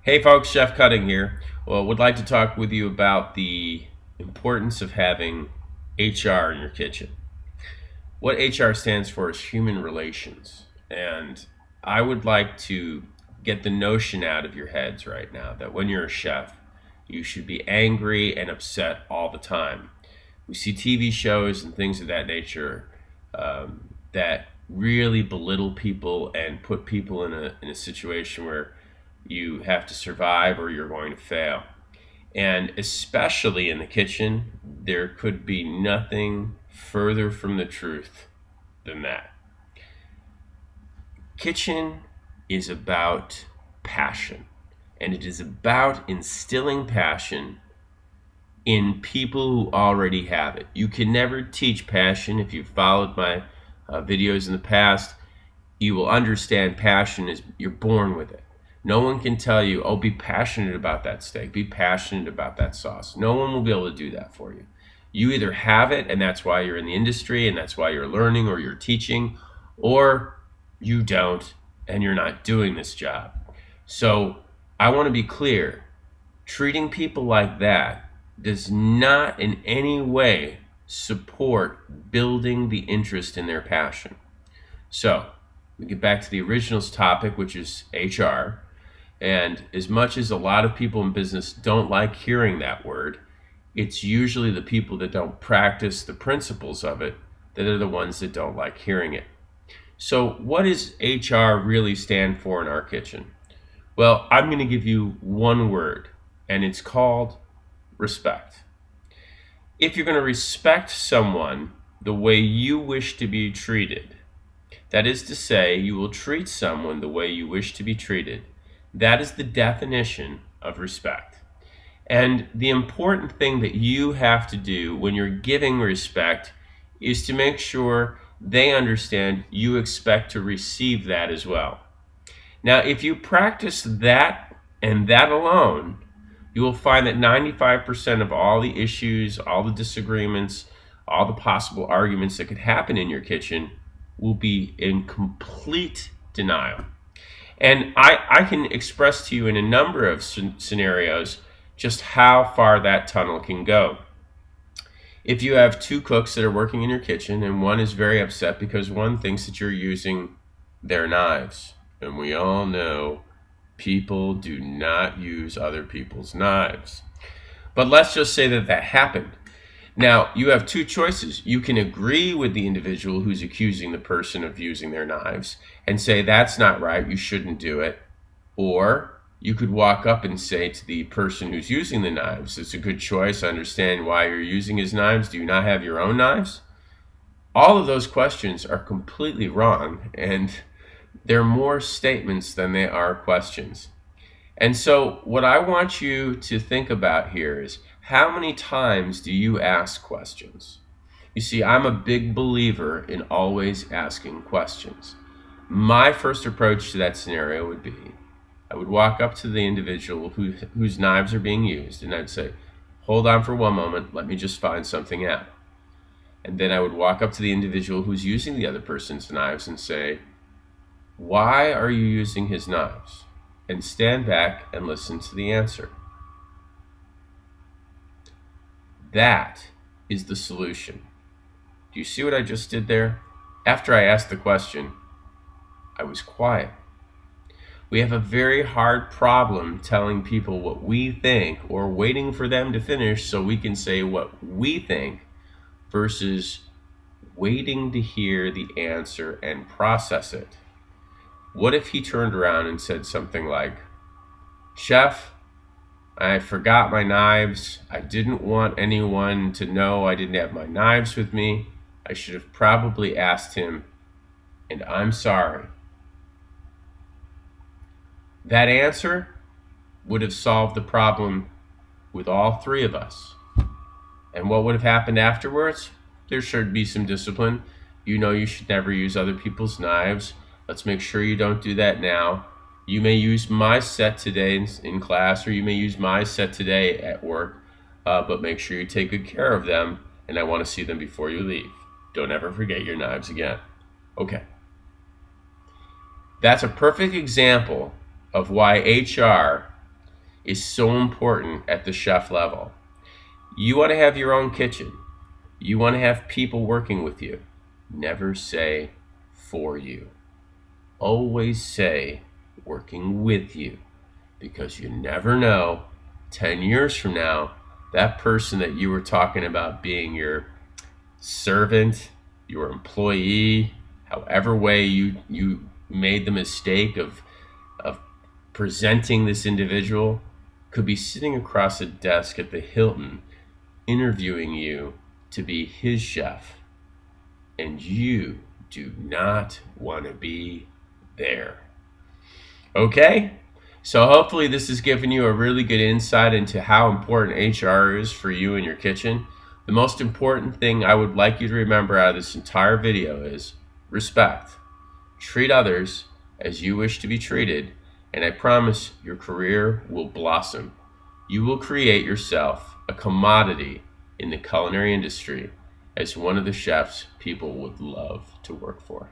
Hey folks, Chef Cutting here. Well, would like to talk with you about the importance of having HR in your kitchen. What HR stands for is human relations. And I would like to get the notion out of your heads right now that when you're a chef, you should be angry and upset all the time. We see TV shows and things of that nature that really belittle people and put people in a situation where you have to survive or you're going to fail. And especially in the kitchen, there could be nothing further from the truth than that. Kitchen is about passion, and it is about instilling passion in people who already have it. You can never teach passion. If you've followed my videos in the past, you will understand passion is you're born with it. No one can tell you, oh, be passionate about that steak, be passionate about that sauce. No one will be able to do that for you. You either have it, and that's why you're in the industry, and that's why you're learning or you're teaching, or you don't, and you're not doing this job. So I want to be clear. Treating people like that does not in any way support building the interest in their passion. So we get back to the originals topic, which is HR. And as much as a lot of people in business don't like hearing that word, it's usually the people that don't practice the principles of it that are the ones that don't like hearing it. So what does HR really stand for in our kitchen? Well, I'm going to give you one word, and it's called respect. If you're going to respect someone the way you wish to be treated, that is to say, you will treat someone the way you wish to be treated. That is the definition of respect. And the important thing that you have to do when you're giving respect is to make sure they understand you expect to receive that as well. Now, if you practice that and that alone, you will find that 95% of all the issues, all the disagreements, all the possible arguments that could happen in your kitchen will be in complete denial. And I can express to you in a number of scenarios just how far that tunnel can go. If you have two cooks that are working in your kitchen and one is very upset because one thinks that you're using their knives, and we all know people do not use other people's knives. But let's just say that that happened. Now, you have two choices. You can agree with the individual who's accusing the person of using their knives and say, that's not right, you shouldn't do it. Or you could walk up and say to the person who's using the knives, it's a good choice, I understand why you're using his knives. Do you not have your own knives? All of those questions are completely wrong, and they're more statements than they are questions. And so what I want you to think about here is, how many times do you ask questions? You see, I'm a big believer in always asking questions. My first approach to that scenario would be, I would walk up to the individual whose knives are being used, and I'd say, hold on for one moment, let me just find something out. And then I would walk up to the individual who's using the other person's knives and say, why are you using his knives? And stand back and listen to the answer. That is the solution. Do you see what I just did there? After I asked the question, I was quiet. We have a very hard problem telling people what we think or waiting for them to finish so we can say what we think versus waiting to hear the answer and process it. What if he turned around and said something like, Chef, I forgot my knives. I didn't want anyone to know I didn't have my knives with me. I should have probably asked him, and I'm sorry. That answer would have solved the problem with all three of us. And what would have happened afterwards? There should be some discipline. You know you should never use other people's knives. Let's make sure you don't do that now. You may use my set today in class, or you may use my set today at work, but make sure you take good care of them, and I want to see them before you leave. Don't ever forget your knives again. Okay. That's a perfect example of why HR is so important at the chef level. You want to have your own kitchen. You want to have people working with you. Never say for you. Always say working with you, because you never know, 10 years from now, that person that you were talking about being your servant, your employee, however way you made the mistake of presenting this individual, could be sitting across a desk at the Hilton interviewing you to be his chef, and you do not want to be there. Okay? So hopefully this has given you a really good insight into how important HR is for you in your kitchen. The most important thing I would like you to remember out of this entire video is respect. Treat others as you wish to be treated, and I promise your career will blossom. You will create yourself a commodity in the culinary industry as one of the chefs people would love to work for.